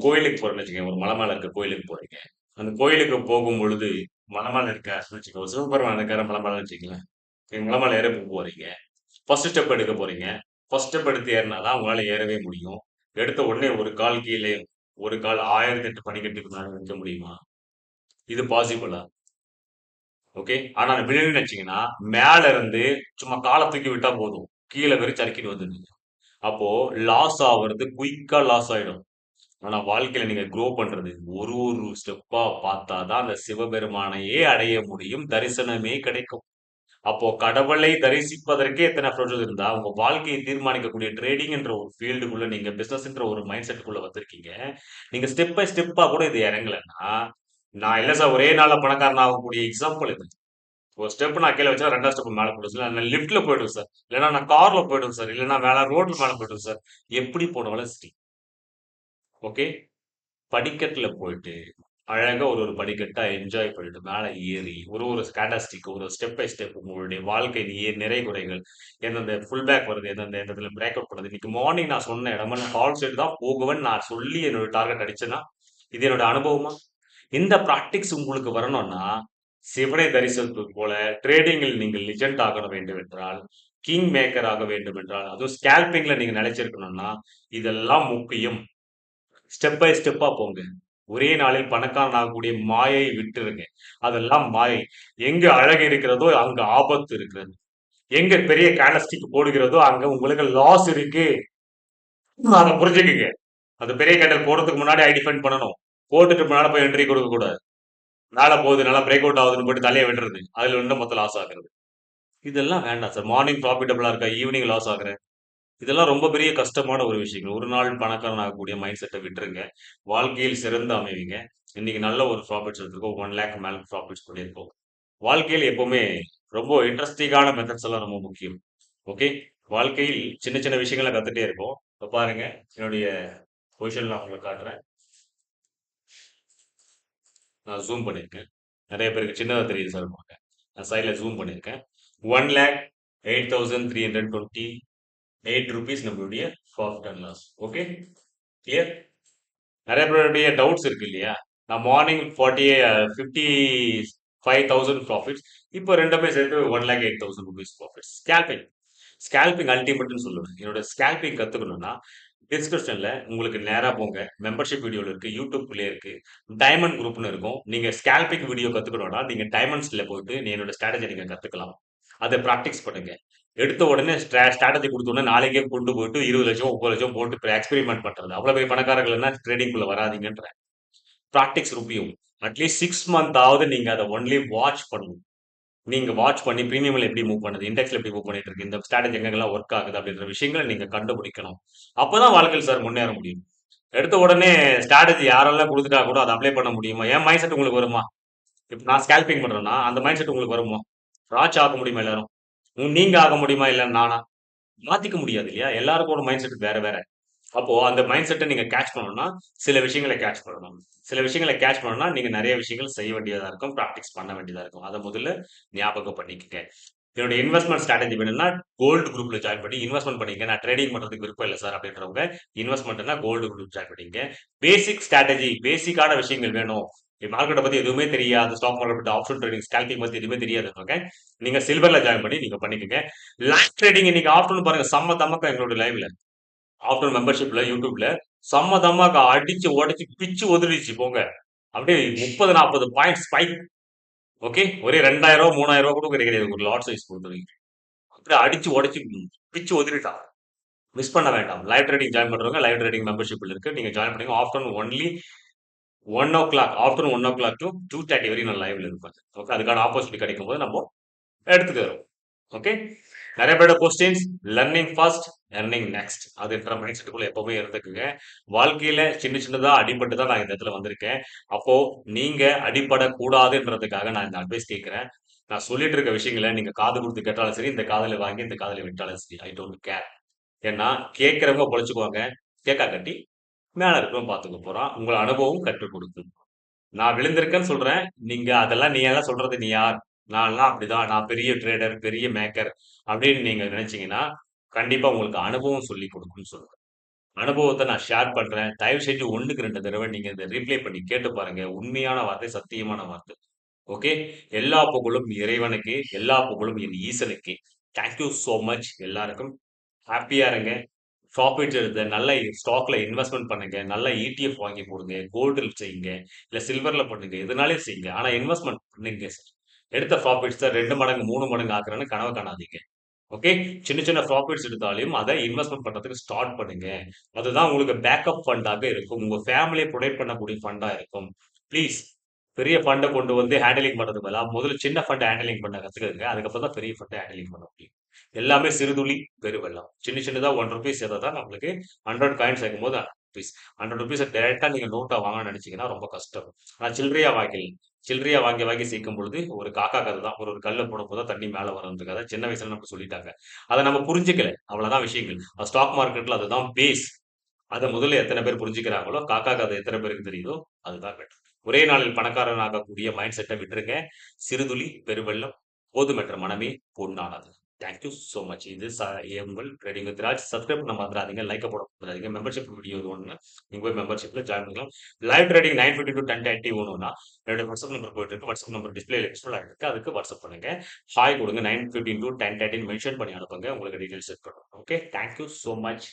கோயிலுக்கு போறேன்னு வச்சுக்கோங்க. ஒரு மலை மேல இருக்க கோயிலுக்கு போறீங்க. அந்த கோயிலுக்கு போகும்பொழுது, மலை மேல இருக்க வச்சுக்கோங்க. சிவபெருமான் இருக்காரு மலை மேலன்னு வச்சுக்கங்களேன். நீங்க மலை மேல ஏற போறீங்க. ஃபர்ஸ்ட் ஸ்டெப் எடுக்க போறீங்க. ஃபர்ஸ்ட் ஸ்டெப் எடுத்து ஏறினா தான் உங்களால ஏறவே முடியும். எடுத்த உடனே ஒரு கால் கீழே, ஒரு கால் 1008 படிக்கட்டுக்கு மேல வைக்க முடியுமா? இது பாசிபிளா? ஓகே. ஆனா விழுன்னு வச்சீங்கன்னா, மேல இருந்து சும்மா கால தூக்கி விட்டா போதும். கீழ வெறும் சறுக்கிட்டு வந்துருவீங்க. அப்போ லாஸ் ஆவுறது குயிக்கா லாஸ் ஆயிடும். ஆனா வாழ்க்கையில நீங்க குரோ பண்றது ஒரு ஒரு ஸ்டெப்பா பார்த்தா தான் அந்த சிவபெருமானையே அடைய முடியும். தரிசனமே கிடைக்கும். அப்போ கடவுளை தரிசிப்பதற்கே எத்தனை அப்ரோச்சஸ் இருந்தா, உங்க வாழ்க்கையை தீர்மானிக்கக்கூடிய ட்ரேடிங் என்ற ஒரு ஃபீல்டுக்குள்ள நீங்க பிசினஸ்ன்ற ஒரு மைண்ட் செட்டுக்குள்ள வந்திருக்கீங்க. நீங்க ஸ்டெப் பை ஸ்டெப்பா கூட இது இறங்கலன்னா, நான் இல்ல சார் ஒரே நாள்ல பணக்காரன் ஆகக்கூடிய எக்ஸாம்பிள் இது. ஒரு ஸ்டெப் நான் கீழ வச்சா 2வது ஸ்டெப் மேல போயிடும் சார். நான் லிஃப்ட்ல போயிடுவேன் சார். இல்லன்னா நான் கார்ல போயிடுவேன் சார். இல்லன்னா மேல ரோட்ல மேல போயிடுவேன் சார். எப்படி போனாலும் சரி. ஓகே. படிக்கட்டுல போயிட்டு, அழகா ஒரு ஒரு படிக்கட்டா என்ஜாய் பண்ணிட்டு, மேல ஏறி, ஒரு ஒரு ஸ்டாடஸ்டிக் ஒரு ஸ்டெப் பை ஸ்டெப் உங்களுடைய வாழ்க்கை நிறை குறைகள், எந்தெந்த ஃபுல் பேக் வருது, எந்தெந்த இடத்துல பிரேக் அவுட் பண்ணுது. இன்னைக்கு மார்னிங் நான் சொன்ன இடமெல்லாம் கால் சைடு தான் போகுவேன்னு நான் சொல்லி என்னோட டார்கெட் அடிச்சேன்னா, இது என்னோட அனுபவமா? இந்த பிராக்டிஸ் உங்களுக்கு வரணும்னா, சிவனை தரிசித்தது போல ட்ரேடிங்கில் நீங்கள் லெஜெண்ட் ஆக வேண்டும் என்றால், கிங் மேக்கர் ஆக வேண்டும் என்றால், அதுவும் ஸ்கேல்பிங்ல நீங்க நிலைச்சிருக்கணும்னா, இதெல்லாம் முக்கியம். ஸ்டெப் பை ஸ்டெப்பா போங்க. ஒரே நாளில் பணக்காரன் ஆகக்கூடிய மாயை விட்டுருங்க. அதெல்லாம் மாயை. எங்க அழகு இருக்கிறதோ, அங்க ஆபத்து இருக்கிறது. எங்க பெரிய கேண்டல்ஸ்டிக் போடுகிறதோ, அங்க உங்களுக்கு லாஸ் இருக்கு. அத புரிஞ்சுக்குங்க. அந்த பெரிய கேண்டல் போடுறதுக்கு முன்னாடி ஐடென்டிஃபை பண்ணணும். போட்டுட்டு மேல போய் என்ட்ரி கொடுக்க கூடாது. மேல போகுது, நல்லா பிரேக் அவுட் ஆகுதுன்னு போட்டு தலைய விடுறது. அதுல இன்னும் மொத்தம் லாஸ் ஆகுறது. இதெல்லாம் வேண்டாம் சார். மார்னிங் ப்ராஃபிட்டபிளா இருக்கா, ஈவினிங் லாஸ் ஆகுறேன். இதெல்லாம் ரொம்ப பெரிய கஷ்டமான ஒரு விஷயங்கள். ஒரு நாள் பணக்காரன் ஆகக்கூடிய மைண்ட் செட்ட விட்டுருங்க. வாழ்க்கையில் சிறந்து அமைவீங்க. இன்னைக்கு நல்ல ஒரு ப்ராஃபிட்ஸ் எடுத்திருக்கோம். 1,00,000 மேல ப்ராஃபிட்ஸ் பண்ணியிருக்கோம். வாழ்க்கையில எப்பவுமே ரொம்ப இன்ட்ரஸ்டிங்கான மெத்தட்ஸ் எல்லாம் ரொம்ப முக்கியம். ஓகே. வாழ்க்கையில் சின்ன சின்ன விஷயங்கள கத்துட்டே இருப்போம். இப்ப பாருங்க, என்னுடைய பொசிஷன் நான் உங்களுக்கு காட்டுறேன். நான் ஜூம் பண்ணியிருக்கேன். நிறைய பேருக்கு சின்னதா தெரியுது சார் பாருங்க. நான் சைடுல ஜூம் பண்ணியிருக்கேன். 1,08,828 ரூபீஸ் நம்மளுடைய profit and loss. Okay. Clear? நிறைய பேருடைய டவுட்ஸ் இருக்கு இல்லையா? நான் மார்னிங் 55,000 ப்ராஃபிட்ஸ். இப்போ ரெண்டுமே சேர்த்து 1,08,000 ரூபீஸ் ப்ராஃபிட்ஸ். ஸ்கேல்பிங் ஸ்கேல்பிங் அல்டிமேட்னு சொல்லுவேன். என்னோட ஸ்கேல்பிங் கத்துக்கணும்னா டிஸ்கிரிப்ஷன்ல உங்களுக்கு நேரா போங்க. மெம்பர்ஷிப் வீடியோல இருக்கு. யூடியூப்லயே இருக்கு. டைமண்ட் குரூப்னு இருக்கும். நீங்க ஸ்கேல்பிங் வீடியோ கத்துக்கணும்னா நீங்க டைமண்ட்ஸ்ல போயிட்டு என்னோட ஸ்ட்ராட்டஜி நீங்க கத்துக்கலாம். அதை பிராக்டிஸ் பண்ணுங்க. எடுத்த உடனே ஸ்ட்ராட்டஜி கொடுத்த உடனே நாளைக்கே கொண்டு போயிட்டு 20 லட்சம் 30 லட்சம் போட்டு எக்ஸ்பெரிமெண்ட் பண்றது அவ்வளவு பெரிய பணக்காரர்கள் என்ன ட்ரேடிங் குள்ள வராதீங்கன்ற பிராக்டிஸ் ருப்பியும் அட்லீஸ்ட் 6 மந்த் ஆவது நீங்க அதை ஒன்லி வாட்ச் பண்ணணும். நீங்க வாட்ச் பண்ணி பிரீமியம்ல எப்படி மூவ் பண்ணுது, இண்டெக்ஸ்ல எப்படி மூவ் பண்ணிட்டு இருக்கு, இந்த ஸ்ட்ராட்டஜி எங்கெல்லாம் ஒர்க் ஆகுது அப்படின்ற விஷயங்களை நீங்க கண்டுபிடிக்கணும். அப்பதான் வாழ்க்கையில் சார் முன்னேற முடியும். எடுத்த உடனே ஸ்ட்ராட்டஜி யாரெல்லாம் கொடுத்துட்டா கூட அதை அப்ளை பண்ண முடியுமா? என் மைண்ட் செட் உங்களுக்கு வருமா? இப்ப நான் ஸ்கேல்பிங் பண்றேன்னா அந்த மைண்ட் செட் உங்களுக்கு வருமா? ராஜ் ஆக முடியுமா எல்லாரும்? நீங்க ஆக முடியுமா? இல்ல நானா? மாத்திக்க முடியாது இல்லையா? எல்லாருக்கும் ஒரு மைண்ட் செட் வேற வேற. அப்போ அந்த மைண்ட் செட்டை நீங்க கேட்ச் பண்ணணும்னா சில விஷயங்களை கேட்ச் பண்ணணும். சில விஷயங்களை கேட்ச் பண்ணணும்னா நீங்க நிறைய விஷயங்கள் செய்ய வேண்டியதா இருக்கும், ப்ராக்டிஸ் பண்ண வேண்டியதா இருக்கும். அதை முதல்ல ஞாபகம் பண்ணிக்கங்க. என்னோட இன்வெஸ்ட்மெண்ட் ஸ்ட்ராட்டஜி வேணும்னா கோல்டு குரூப்ல ஜாயின் பண்ணி இன்வெஸ்ட்மெண்ட் பண்ணிங்க. நான் ட்ரேடிங் பண்றதுக்கு விருப்பம் இல்லை சார் அப்படின்றவங்க இன்வெஸ்ட்மெண்ட்னா கோல்டு குரூப் ஜாயின் பண்ணிங்க. பேசிக் ஸ்ட்ராட்டஜி பேசிக்கான விஷயங்கள் வேணும். மார்க்கெட்டை பத்தி எதுவுமே தெரியாது, stock market option trading scalping பத்தி எதுவுமே தெரியாதுங்க. நீங்க சில்வர்ல ஜாயின் பண்ணி நீங்க பண்ணிக்கோங்க. லைவ் ட்ரேடிங் இன்னைக்கு ஆப்ஷன் பாருங்க, செம்ம தமக்கம் எங்களோட லைவ்ல ஆஃப்டர் மெம்பர்ஷிப்ல யூடியூப்ல செம்ம தம்மாக்கா அடிச்சு உடைச்சு பிச்சு ஒதுடிச்சு போங்க. அப்படியே 30 40 பாயிண்ட் ஸ்பைக். ஓகே. ஒரே 2,000 3,000 கூட கிடையாது ஒரு லாட் சைஸ் பொறுத்த வரைக்கும். அப்படியே அடிச்சு உடைச்சு பிச்சு ஒதுடிட்டான். மிஸ் பண்ண வேண்டாம். லைவ் ட்ரேடிங் ஜாயின் பண்றவங்க லைவ் ட்ரேடிங் மெம்பர்ஷிப்ல இருக்கு. நீங்க ஜாயின் பண்ணுங்க. Afternoon only 1 o'clock afternoon 1 o'clock to 2:30 வரையும் நான் லைவ்ல இருப்பேன். ஓகே. அதுக்கான ஆப்பர்ச்சுனிட்டி கிடைக்கும் போது நம்ம எடுத்துக்கிறோம். ஓகே. நிறைய பேரோட questions learning first earning next அதுன்ற மைண்ட் செட்டுக்குள்ள எப்பவுமே இருந்துக்குங்க. வாழ்க்கையில சின்ன சின்னதா அடிபட்டு தான் நான் இந்த இடத்துல வந்திருக்கேன். அப்போ நீங்க அடிபடக்கூடாதுன்றதுக்காக நான் இந்த அட்வைஸ் கேட்கிறேன். நான் சொல்லிட்டு இருக்க விஷயங்களை நீங்க காது கொடுத்து கேட்டாலும் சரி, இந்த காதுல வாங்கி இந்த காதுல விட்டாலும் சரி, ஐ டோன்ட் கேர். ஏன்னா கேட்கிறவங்க பொழைச்சுக்குவாங்க. கேட்காட்டி மேல இருக்கிறவன் பார்த்துக்க போறான். உங்கள் அனுபவம் கற்றுக் கொடுக்கும். நான் விழுந்திருக்கேன்னு சொல்றேன். நீங்க அதெல்லாம் நீ எல்லாம் சொல்றது நீ யார்? நான்லாம் அப்படிதான். நான் பெரிய ட்ரேடர், பெரிய மேக்கர் அப்படின்னு நீங்க நினைச்சீங்கன்னா, கண்டிப்பா உங்களுக்கு அனுபவம் சொல்லிக் கொடுக்கும்னு சொல்றேன். அனுபவத்த நான் ஷேர் பண்றேன். தயவு செஞ்சு 1க்கு 2 தடவ நீங்க இத ரீப்ளே பண்ணி கேட்டு பாருங்க. உண்மையான வார்த்தை, சத்தியமான வார்த்தை. ஓகே. எல்லா புகழும் இறைவனுக்கே, எல்லா புகழும் என் ஈசனுக்கே. தேங்க் யூ சோ மச் எல்லாருக்கும். ஹேப்பியா இருங்க. ப்ராஃபிட்ஸ் எடுத்து நல்ல ஸ்டாக்ல இன்வெஸ்ட்மென்ட் பண்ணுங்க. நல்ல ETF வாங்கி போடுங்க. கோல்டுல செய்யுங்க. இல்ல சில்வர்ல பண்ணுங்க. எதுனாலும் செய்யுங்க. ஆனா இன்வெஸ்ட்மென்ட் பண்ணுங்க. எடுத்த ப்ராஃபிட்ஸ 2 மடங்கு, 3 மடங்கு ஆக்குறேன்னு கனவு காணாதீங்க. ஓகே. சின்ன சின்ன ப்ராஃபிட்ஸ் எடுத்தாலும் அத இன்வெஸ்ட்மென்ட் பண்றதுக்கு ஸ்டார்ட் பண்ணுங்க. அதுதான் உங்களுக்கு பேக்கப் ஃபண்டாக இருக்கும். உங்க ஃபேமிலிய புரொடெக்ட் பண்ணக்கூடிய ஃபண்டா இருக்கும். ப்ளீஸ் பெரிய ஃபண்ட கொண்டு வந்து ஹேண்டலிங் பண்றதுக்கு பதிலா, முதல்ல சின்ன ஃபண்ட ஹேண்டலிங் பண்ண கத்துக்கங்க. அதுக்கப்புறம் தான் பெரிய ஃபண்ட ஹேண்டலிங் பண்ண முடியும். எல்லாமே சிறுதுளி பெருவெள்ளம். சின்ன சின்னதா ₹1 சேர்த்தா தான் நம்மளுக்கு 100 காயின்ஸ் சேர்க்கும்போது ₹100 டைரக்ட்டா நீங்க நோட்டா வாங்கணும்னு நினைச்சீங்கன்னா ரொம்ப கஷ்டம். ஆனா சில்லறையா வாங்கிக்கலாம். சில்லறையா வாங்கி வாங்கி சேர்க்கும் பொழுது ஒரு காக்கா கதை தான். ஒரு ஒரு கல்ல போடும்போது தான் தண்ணி மேல வரும்ன்ற கதை. சின்ன வயசுல நமக்கு சொல்லிட்டாங்க. அத நம்ம புரிஞ்சுக்கல. அவ்வளவுதான் விஷயங்கள். ஸ்டாக் மார்க்கெட்ல அதுதான் பேஸ். அத முதல்ல எத்தன பேர் புரிஞ்சுக்கிறாங்களோ, காக்கா கதை எத்தன பேருக்கு தெரியுதோ, அதுதான் பெட்டர். ஒரே நாளில் பணக்காரன் ஆகக்கூடிய மைண்ட் செட்ட விட்டுருங்க. சிறுதுளி பெருவெள்ளம் போதுமென்ற மனமே பொன்னானது. Thank you so much. இது உங்கள் ட்ரேடிங் வித் ராஜ். சப்ஸ்கிரைப் பண்ண மறந்துறாதீங்க. லைக்க போட மறந்துறாதீங்க. மெம்பர்ஷிப் வீடியோ இது ஒண்ணு. நீங்க போய் மெம்பர்ஷிப்ல ஜாயின் பண்ணிக்கலாம். லைவ் ட்ரேடிங் 9:50 to 10:30 வேணும்னா, என்னோட வாட்ஸ்அப் நம்பர் போயிட்டு இருக்கு. வாட்ஸ்அப் நம்பர் டிஸ்ப்ளேல விசிபிள் ஆயிட்டு இருக்கு. அதுக்கு வாட்ஸ்அப் பண்ணுங்க. ஹாய் குடுங்க. 9:15 to 10:30 மென்ஷன் பண்ணி அனுப்புங்க. உங்களுக்கு டீடைல்ஸ் இருக்கட்டும். Okay. Thank you so much.